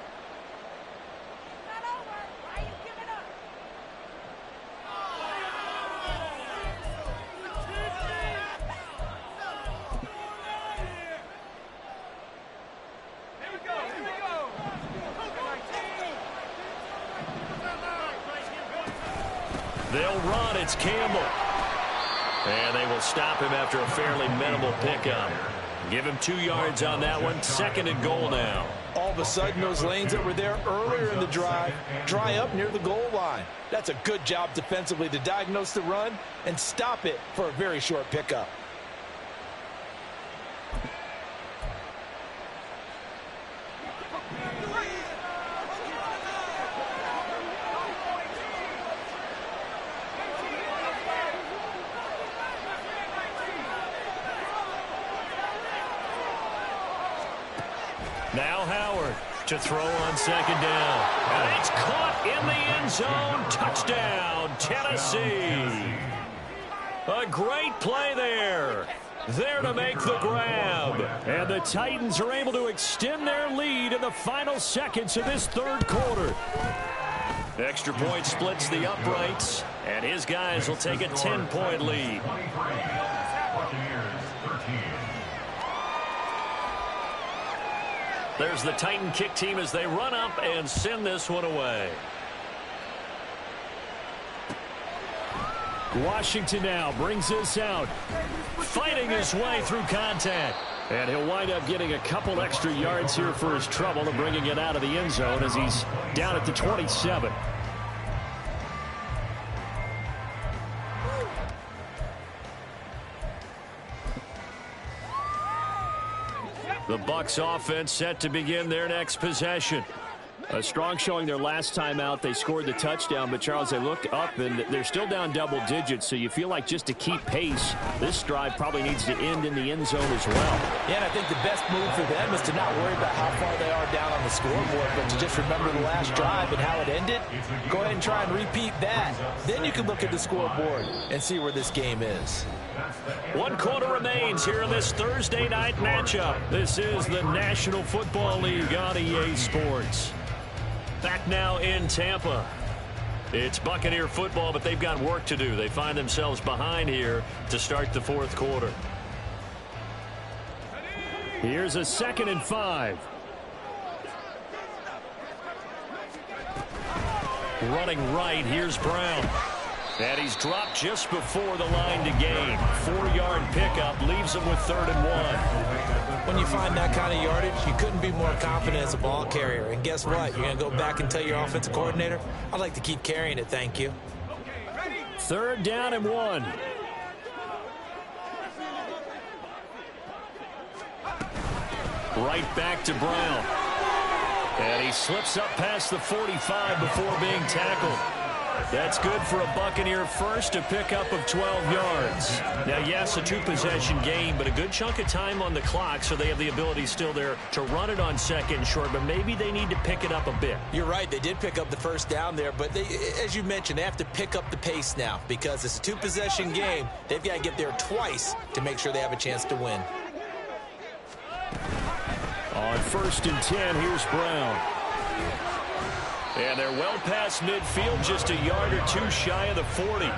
They'll run. It's Campbell. And they will stop him after a fairly minimal pickup. Give him 2 yards on that one. 2nd and goal now. All of a sudden, those lanes that were there earlier in the drive dry up near the goal line. That's a good job defensively to diagnose the run and stop it for a very short pickup. Now Howard to throw on 2nd down. And it's caught in the end zone. Touchdown, Tennessee. A great play there. There to make the grab. And the Titans are able to extend their lead in the final seconds of this 3rd quarter. Extra point splits the uprights. And his guys will take a 10-point lead. There's the Titan kick team as they run up and send this one away. Washington now brings this out. Fighting his way through contact. And he'll wind up getting a couple extra yards here for his trouble and bringing it out of the end zone as he's down at the 27. The Bucs offense set to begin their next possession. A strong showing their last time out. They scored the touchdown, but Charles, they looked up and they're still down double digits, so you feel like just to keep pace, this drive probably needs to end in the end zone as well. Yeah, and I think the best move for them is to not worry about how far they are down on the scoreboard, but to just remember the last drive and how it ended. Go ahead and try and repeat that. Then you can look at the scoreboard and see where this game is. 1 quarter remains here in this Thursday night matchup. This is the National Football League on EA Sports. Back now in Tampa. It's Buccaneer football, but they've got work to do. They find themselves behind here to start the 4th quarter. Here's a 2nd and 5. Running right, here's Brown. And he's dropped just before the line to gain. 4-yard pickup leaves him with 3rd and 1. When you find that kind of yardage, you couldn't be more confident as a ball carrier. And guess what? You're going to go back and tell your offensive coordinator, I'd like to keep carrying it, thank you. 3rd down and 1. Right back to Brown. And he slips up past the 45 before being tackled. That's good for a Buccaneer first, a pickup of 12 yards. Now, yes, a 2-possession game, but a good chunk of time on the clock, so they have the ability still there to run it on 2nd and short, but maybe they need to pick it up a bit. You're right. They did pick up the first down there, but they, as you mentioned, they have to pick up the pace now because it's a 2-possession game. They've got to get there twice to make sure they have a chance to win. On 1st and 10, here's Brown. And they're well past midfield, just a yard or two shy of the 40.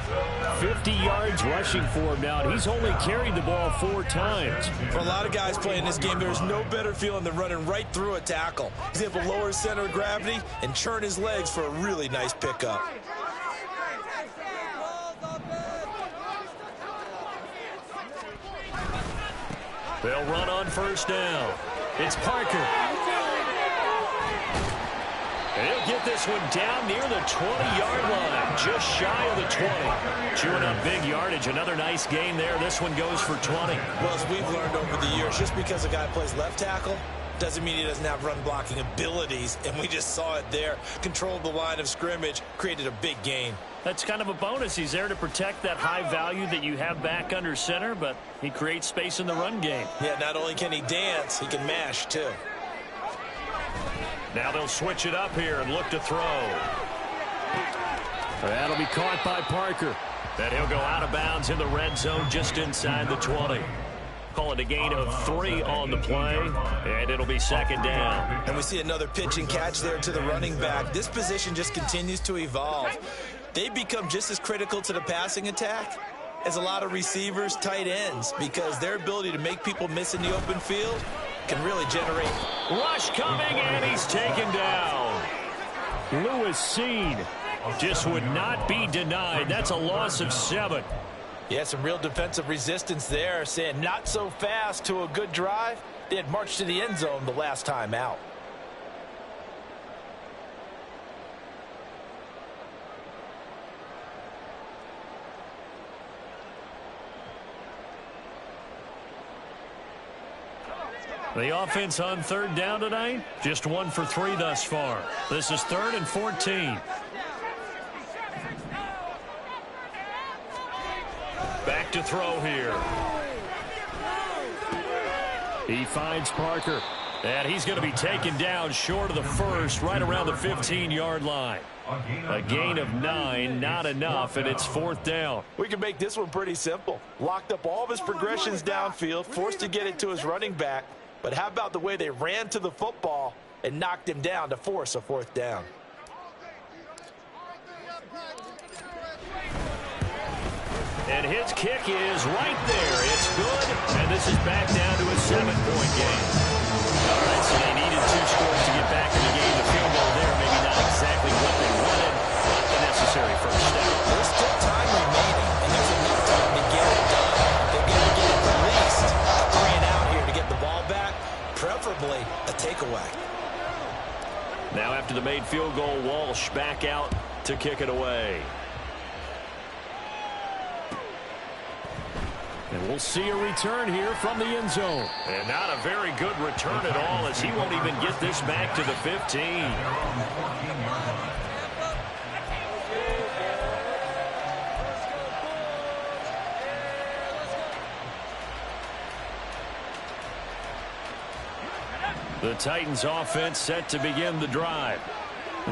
50 yards rushing for him now, and he's only carried the ball 4 times. For a lot of guys playing this game, there's no better feeling than running right through a tackle. He's able to lower his center of gravity and churn his legs for a really nice pickup. They'll run on 1st down. It's Parker. And he'll get this one down near the 20-yard line, just shy of the 20. Chewing up big yardage. Another nice gain there. This one goes for 20. Well, as we've learned over the years, just because a guy plays left tackle doesn't mean he doesn't have run-blocking abilities, and we just saw it there. Controlled the line of scrimmage, created a big gain. That's kind of a bonus. He's there to protect that high value that you have back under center, but he creates space in the run game. Yeah, not only can he dance, he can mash, too. Now they'll switch it up here and look to throw. That'll be caught by Parker. Then he'll go out of bounds in the red zone just inside the 20. Call it a gain of 3 on the play, and it'll be 2nd down. And we see another pitch and catch there to the running back. This position just continues to evolve. They've become just as critical to the passing attack as a lot of receivers, tight ends, because their ability to make people miss in the open field can really generate. Rush coming, and he's taken down. Lewis Cine just would not be denied. That's a loss of 7. Yeah, some real defensive resistance there, saying not so fast to a good drive. They had marched to the end zone the last time out. The offense on 3rd down tonight, just 1 for 3 thus far. This is 3rd and 14. Back to throw here. He finds Parker, and he's going to be taken down short of the 1st, right around the 15-yard line. A gain of 9, not enough, and it's 4th down. We can make this one pretty simple. Locked up all of his progressions downfield, forced to get it to his running back. But how about the way they ran to the football and knocked him down to force a 4th down? And his kick is right there. It's good, and this is back down to a 7-point game. All right, so they needed 2 scores to get back in the game. The field goal there, maybe not exactly what they wanted, but the necessary first step. There's still time remaining, and there's enough time to get it done. They're going to get at least 3 and out here to get the ball back, preferably a takeaway. Now after the made field goal, Walsh back out to kick it away. And we'll see a return here from the end zone. And not a very good return at all, as he won't even get this back to the 15. The Titans offense set to begin the drive.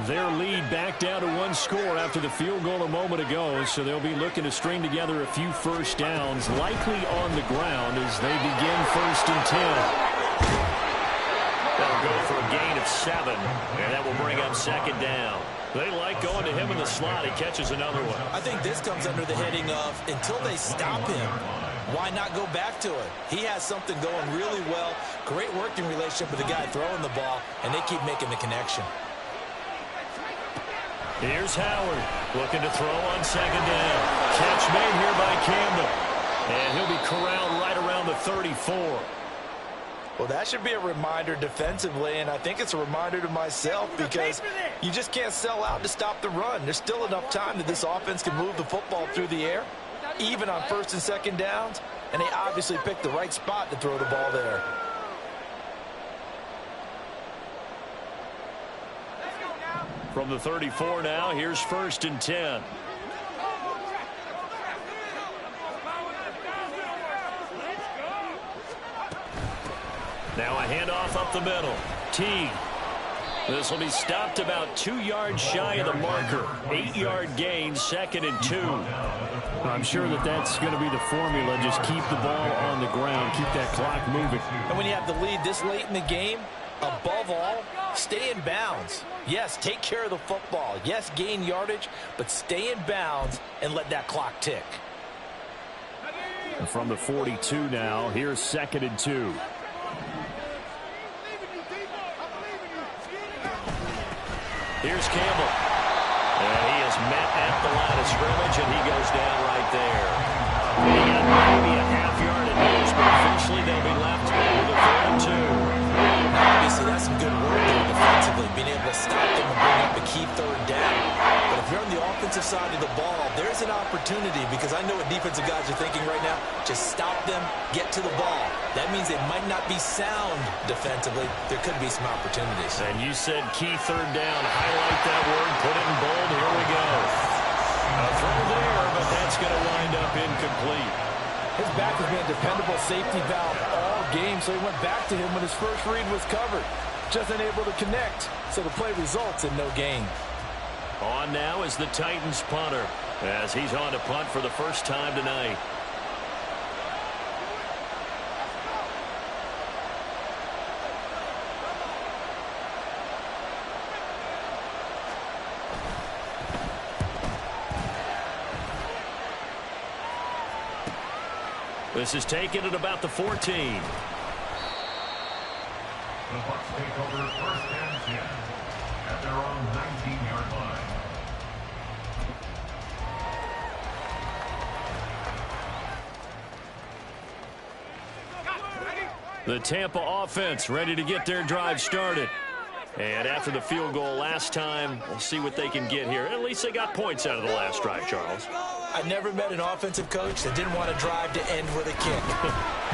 Their lead back down to 1 score after the field goal a moment ago, so they'll be looking to string together a few first downs, likely on the ground as they begin 1st and 10. That'll go for a gain of 7, and that will bring up 2nd down. They like going to him in the slot. He catches another one. I think this comes under the heading of until they stop him, why not go back to it? He has something going really well, great working relationship with the guy throwing the ball, and they keep making the connection. Here's Howard looking to throw on 2nd down. Catch made here by Campbell. And he'll be corralled right around the 34. Well, that should be a reminder defensively, and I think it's a reminder to myself because you just can't sell out to stop the run. There's still enough time that this offense can move the football through the air, even on 1st and 2nd downs, and they obviously picked the right spot to throw the ball there. From the 34 now, here's 1st and 10. Now a handoff up the middle. Teague. This will be stopped about 2 yards shy of the marker. 8-yard gain, 2nd and 2. I'm sure that's going to be the formula. Just keep the ball on the ground. Keep that clock moving. And when you have the lead this late in the game, above all, stay in bounds. Yes, take care of the football. Yes, gain yardage, but stay in bounds and let that clock tick. And from the 42 now, here's 2nd and 2. Here's Campbell. And he is met at the line of scrimmage, and he goes down right there. He got maybe a half-yard at most, but eventually they'll be left with a 3rd and 2. Obviously, that's some good work there defensively, being able to stop them and bring up a key 3rd down. But if you're on the offensive side of the ball, there's an opportunity, because I know what defensive guys are thinking right now. Just stop them, get to the ball. That means they might not be sound defensively. There could be some opportunities. And you said key 3rd down. Highlight that word. Put it in bold. Here we go. A throw there, but that's going to wind up incomplete. His back has been a dependable safety valve all game, so he went back to him when his first read was covered. Just unable to connect, so the play results in no gain. On now is the Titans punter, as he's on to punt for the first time tonight. This is taken at about the 14. The Bucs take over 1st and 10 at their own 19-yard line. The Tampa offense ready to get their drive started. And after the field goal last time, we'll see what they can get here. At least they got points out of the last drive, Charles. I never met an offensive coach that didn't want to drive to end with a kick.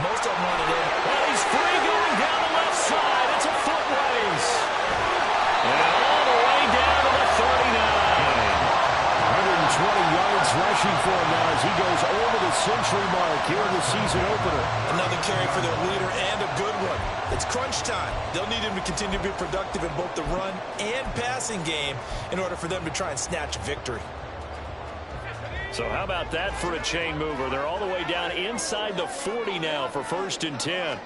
Most of them wanted it. Well, he's free going down the left side. It's a foot race. And all the way down to the 39. 120 yards rushing for him now as he goes over the century mark here in the season opener. Another carry for their leader, and a good one. It's crunch time. They'll need him to continue to be productive in both the run and passing game in order for them to try and snatch a victory. So how about that for a chain mover? They're all the way down inside the 40 now for 1st and 10.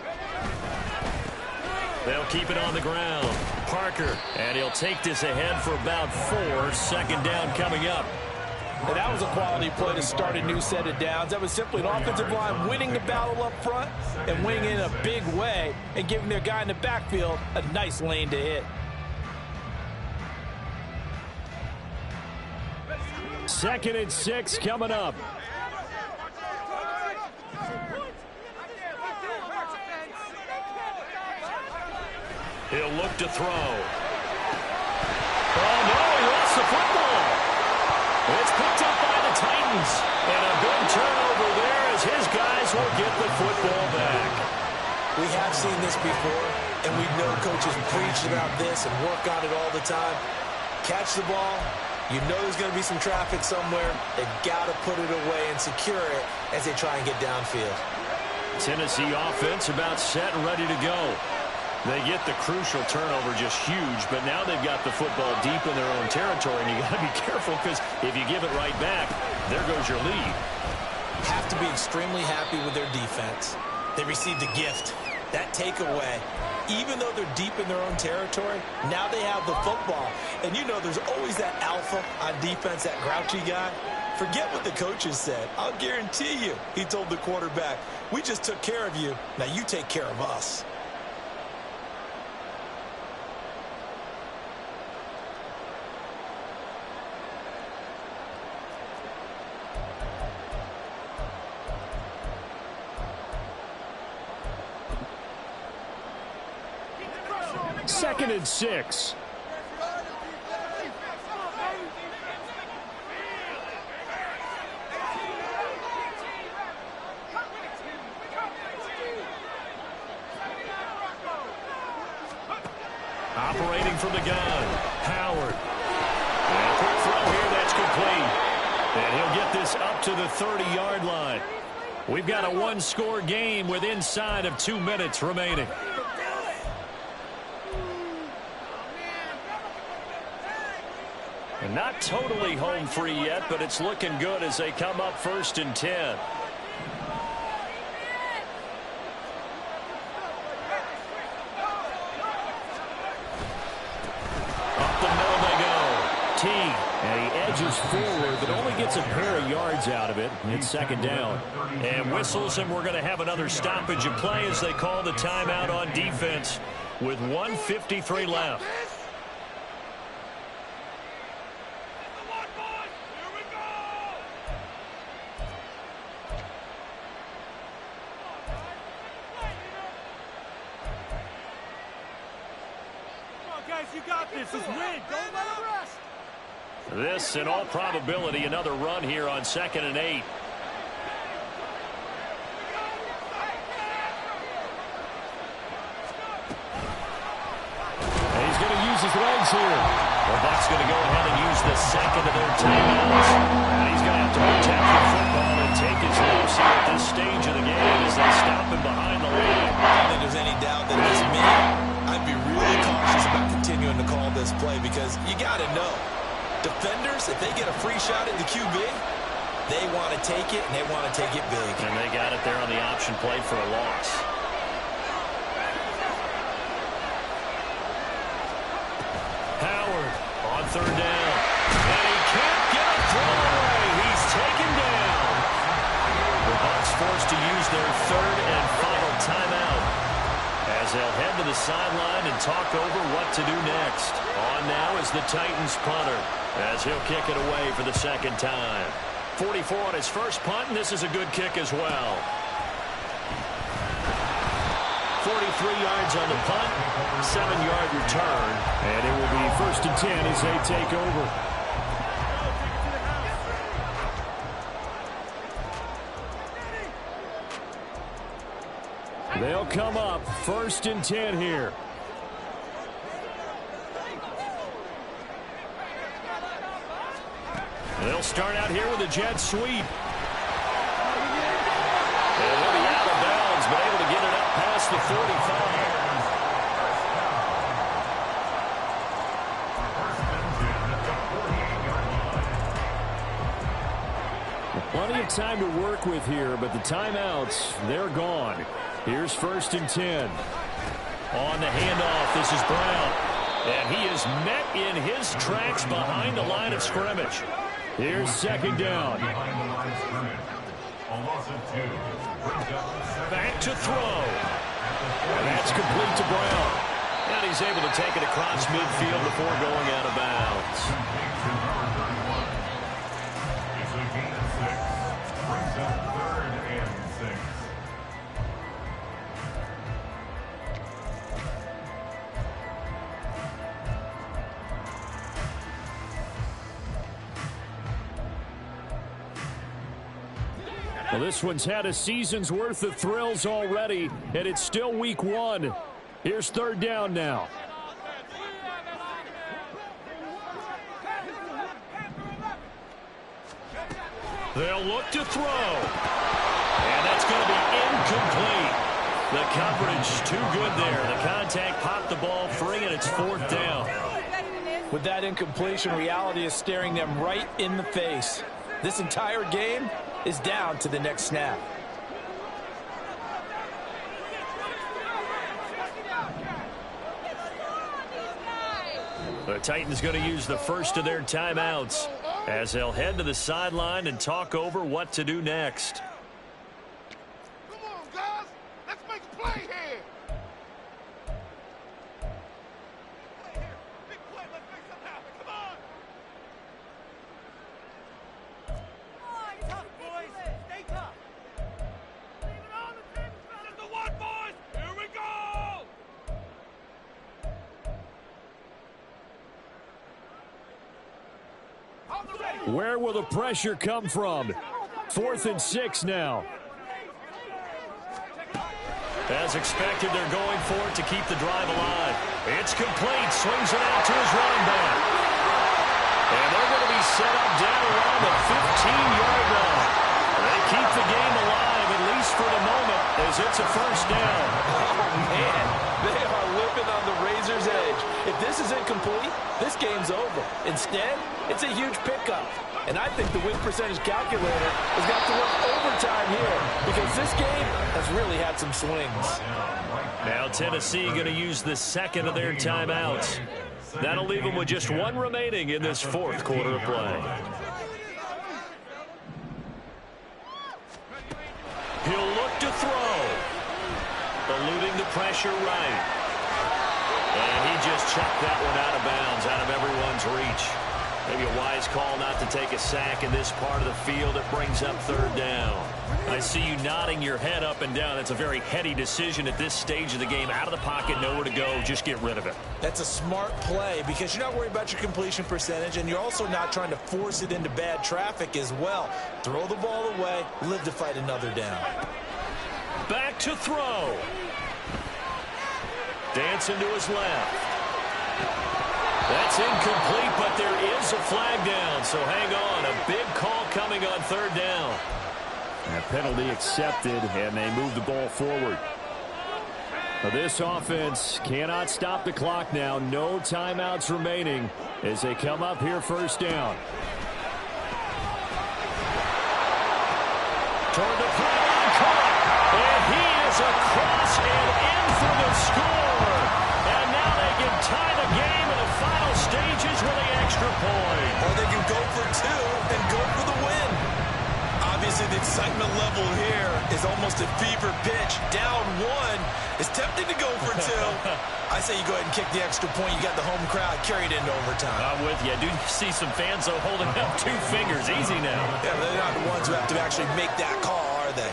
They'll keep it on the ground. Parker, and he'll take this ahead for about 4. 2nd down coming up. And that was a quality play to start a new set of downs. That was simply an offensive line winning the battle up front and winning in a big way and giving their guy in the backfield a nice lane to hit. 2nd and 6 coming up. He'll look to throw. Oh, no, he lost the football. It's picked up by the Titans. And a big turnover there as his guys will get the football back. We have seen this before, and we know coaches preach about this and work on it all the time. Catch the ball. You know there's going to be some traffic somewhere. They've got to put it away and secure it as they try and get downfield. Tennessee offense about set and ready to go. They get the crucial turnover, just huge, but now they've got the football deep in their own territory, and you got to be careful because if you give it right back, there goes your lead. Have to be extremely happy with their defense. They received a gift. That takeaway, even though they're deep in their own territory, now they have the football. And you know there's always that alpha on defense, that grouchy guy. Forget what the coaches said. I'll guarantee you, he told the quarterback, we just took care of you. Now you take care of us. Second and 6. Operating from the gun, Howard. And a quick throw here, that's complete. And he'll get this up to the 30-yard line. We've got a one-score game with inside of 2 minutes remaining. And not totally home free yet, but it's looking good as they come up 1st and 10. Up the middle they go. T. And he edges forward, but only gets a pair of yards out of it. It's 2nd down. And whistles, and we're going to have another stoppage of play as they call the timeout on defense with 1:53 left. You got this. Just win. Don't let him rest. This, in all probability, another run here on 2nd and 8. And he's going to use his legs here. The Bucs going to go ahead and use the 2nd of their timeouts. And he's going to have to protect the football and take his loss here at this stage of the game as they stop him behind the line. I don't think there's any doubt that it's me. I'd be really cautious about continuing to call this play because you got to know, defenders, if they get a free shot at the QB, they want to take it, and they want to take it big. And they got it there on the option play for a loss. Howard on 3rd down. And he can't get a throw away. He's taken down. The Bucs forced to use their 3rd and final timeout as they'll head to the sideline and talk over what to do next. On now is the Titans punter as he'll kick it away for the 2nd time. 44 on his first punt, and this is a good kick as well. 43 yards on the punt, 7-yard return, and it will be 1st and 10 as they take over. They'll come up 1st and 10 here. They'll start out here with a jet sweep. And he'll be out of bounds, but able to get it up past the 45. Plenty of time to work with here, but the timeouts, they're gone. Here's 1st and 10. On the handoff, this is Brown. And he is met in his tracks behind the line of scrimmage. Here's 2nd down. Back to throw. And that's complete to Brown. And he's able to take it across midfield before going out of bounds. It's a gain of 6. Brings up 3rd and 6. Well, this one's had a season's worth of thrills already, and it's still week 1. Here's 3rd down now. They'll look to throw. And that's going to be incomplete. The coverage too good there. The contact popped the ball free, and it's 4th down. With that incompletion, reality is staring them right in the face. This entire game is down to the next snap. The Titans going to use the first of their timeouts as they'll head to the sideline and talk over what to do next. Come on, guys. Let's make a play here. Big play. Let's make something happen. Come on. Tough, boys. Stay tough. Leave it on the table. This is the one, boys. Here we go. Where will the pressure come from? 4th and 6 now. As expected, they're going for it to keep the drive alive. It's complete. Swings it out to his running back. And they're going to be set up down around the 15-yard line. They keep the game alive, at least for the moment, as it's a 1st down. Oh, man. They are living on the razor's edge. If this is incomplete, this game's over. Instead, it's a huge pickup. And I think the win percentage calculator has got to work overtime here because this game has really had some swings. Now Tennessee going to use the second of their timeouts. That'll leave them with just one remaining in this fourth quarter of play. He'll look to throw. Eluding the pressure right. And he just chucked that one out of bounds, out of everyone's reach. Maybe a wise call not to take a sack in this part of the field. It brings up third down. I see you nodding your head up and down. That's a very heady decision at this stage of the game. Out of the pocket, nowhere to go. Just get rid of it. That's a smart play because you're not worried about your completion percentage, and you're also not trying to force it into bad traffic as well. Throw the ball away, live to fight another down. Back to throw. Dancing to his left. That's incomplete, but there is a flag down, so hang on. A big call coming on third down. A penalty accepted, and they move the ball forward. Now this offense cannot stop the clock now. No timeouts remaining as they come up here first down. Toward the pylon, caught, and he is across and in for the score. And now they can tie the game in the final stages with the extra point. Or they can go for two and go for the win. Obviously, the excitement level here is almost a fever pitch. Down one. It's tempting to go for two. I say you go ahead and kick the extra point. You got the home crowd carried into overtime. I'm with you. I do see some fans, though, holding up 2 fingers. Easy now. Yeah, they're not the ones who have to actually make that call, are they?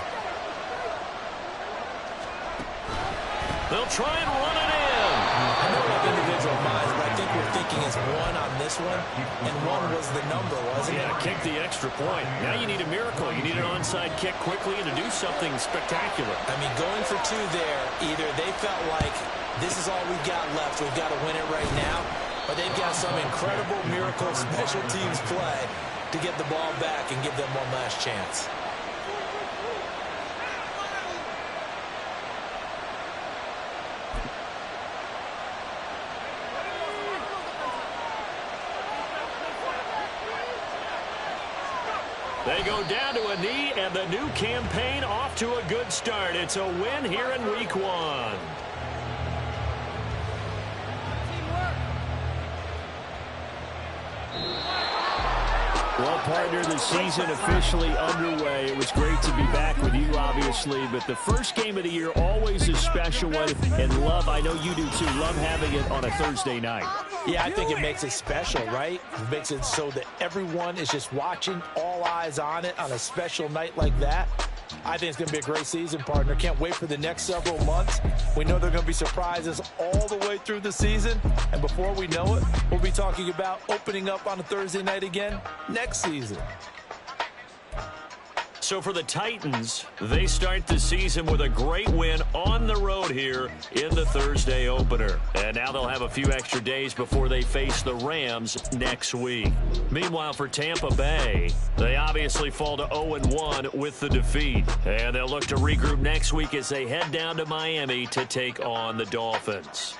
They'll try and run it in. I know we have individual minds, but I think we're thinking it's one on this one, and one was the number, wasn't it? Yeah, kick the extra point. Now you need a miracle. You need an onside kick quickly and to do something spectacular. I mean, going for two there, either they felt like this is all we've got left, we've got to win it right now, or they've got some incredible miracle special teams play to get the ball back and give them one last chance. They go down to a knee, and the new campaign off to a good start. It's a win here in week 1. Well, partner, the season officially underway. It was great to be back with you, obviously, but the first game of the year always a special one. And love, I know you do too, love having it on a Thursday night. Yeah, I think it makes it special, right? It makes it so that everyone is just watching, all eyes on it on a special night like that. I think it's going to be a great season, partner. Can't wait for the next several months. We know there are going to be surprises all the way through the season. And before we know it, we'll be talking about opening up on a Thursday night again next season. So for the Titans, they start the season with a great win on the road here in the Thursday opener. And now they'll have a few extra days before they face the Rams next week. Meanwhile, for Tampa Bay, they obviously fall to 0-1 with the defeat. And they'll look to regroup next week as they head down to Miami to take on the Dolphins.